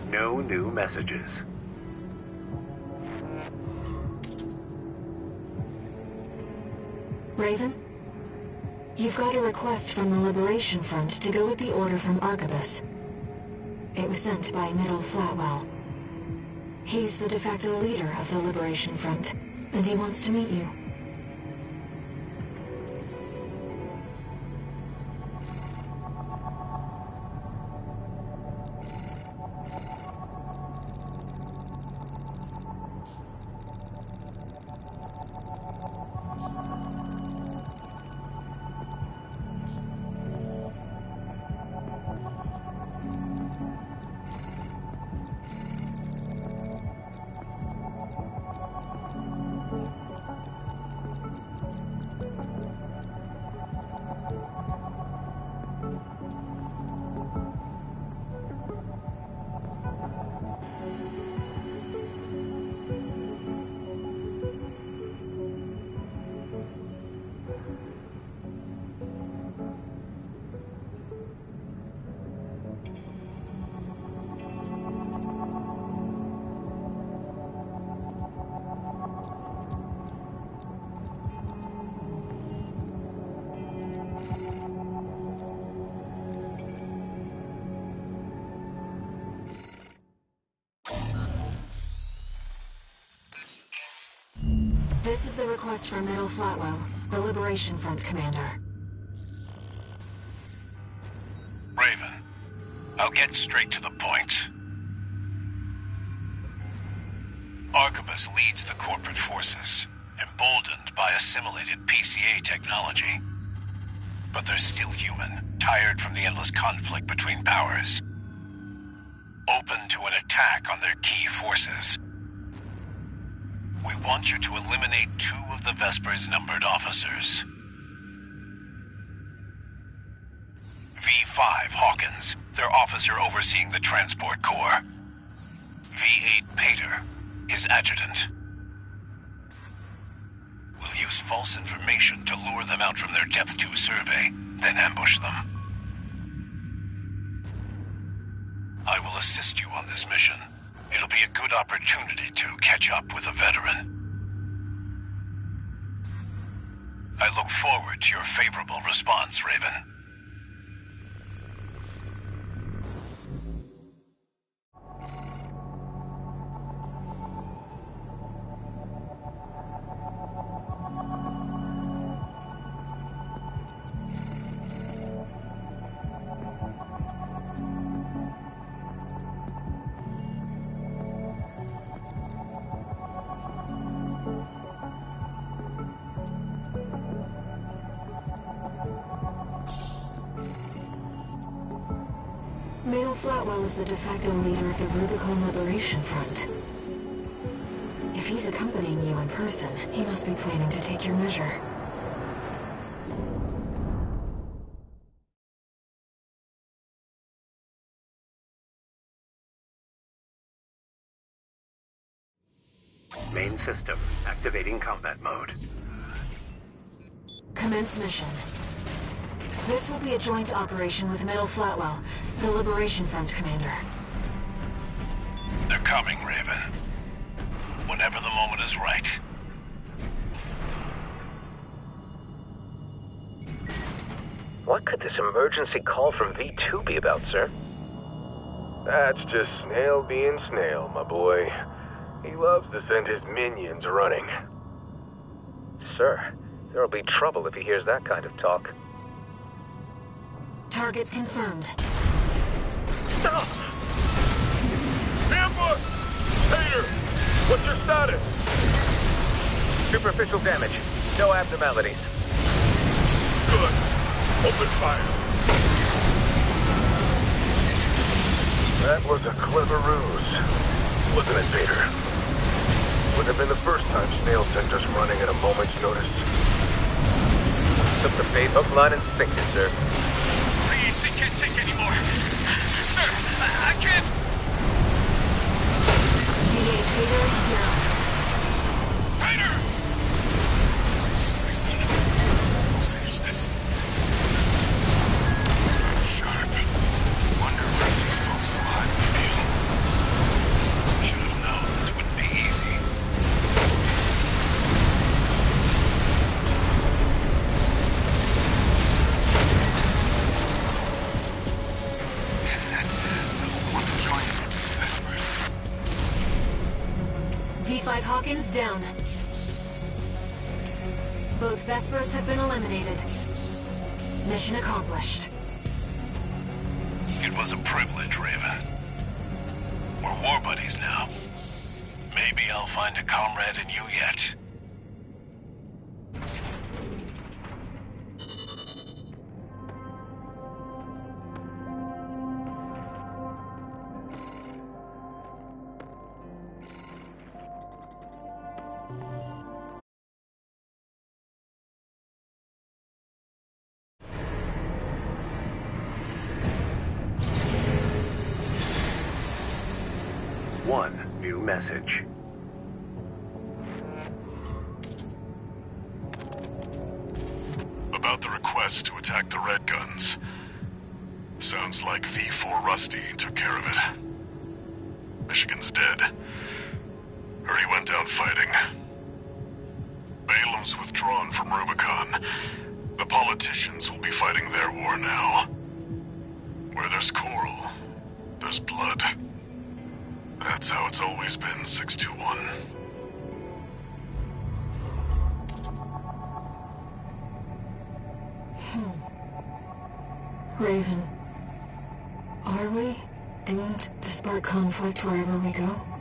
No new messages. Raven? You've got a request from the Liberation Front to go with the order from Arquebus. It was sent by Middle Flatwell. He's the de facto leader of the Liberation Front, and he wants to meet you. This is the request from Middle Flatwell, the Liberation Front commander. Raven, I'll get straight to the point. Arquebus leads the corporate forces, emboldened by assimilated PCA technology. But they're still human, tired from the endless conflict between powers. Open to an attack on their key forces. We want you to eliminate 2 of the Vesper's numbered officers. V5 Hawkins, their officer overseeing the transport corps. V8 Pater, his adjutant. We'll use false information to lure them out from their Depth 2 survey, then ambush them. I will assist you on this mission. It'll be a good opportunity to catch up with a veteran. I look forward to your favorable response, Raven. Middle Flatwell is the de facto leader of the Rubicon Liberation Front. If he's accompanying you in person, he must be planning to take your measure. Main system activating combat mode. Commence mission. This will be a joint operation with Middle Flatwell, the Liberation Front commander. They're coming, Raven. Whenever the moment is right. What could this emergency call from V2 be about, sir? That's just Snail being Snail, my boy. He loves to send his minions running. Sir, there'll be trouble if he hears that kind of talk. Targets confirmed. Stop! Ambush! Pater! What's your status? Superficial damage. No abnormalities. Good. Open fire. That was a clever ruse, wasn't it, Pater? Wouldn't have been the first time Snail sent us running at a moment's notice. Took the bait, hook, line, and sinker, sir. Please, I can't take any more. Sir, I can't. V8 Pater down. Pater! Sorry, son. We'll finish this. Sharp. Wonder Rusty spoke so highly of you. Should have known this wouldn't be easy. I want to join the Vespers. V5 Hawkins down. Both Vespers have been eliminated. Mission accomplished. It was a privilege, Raven. We're war buddies now. Maybe I'll find a comrade in you yet. One new message. About the request to attack the Red Guns. Sounds like V4 Rusty took care of it. Michigan's dead. Heard he went down fighting. Balaam's withdrawn from Rubicon. The politicians will be fighting their war now. Where there's coral, there's blood. That's how it's always been, 621. Raven, are we doomed to spark conflict wherever we go?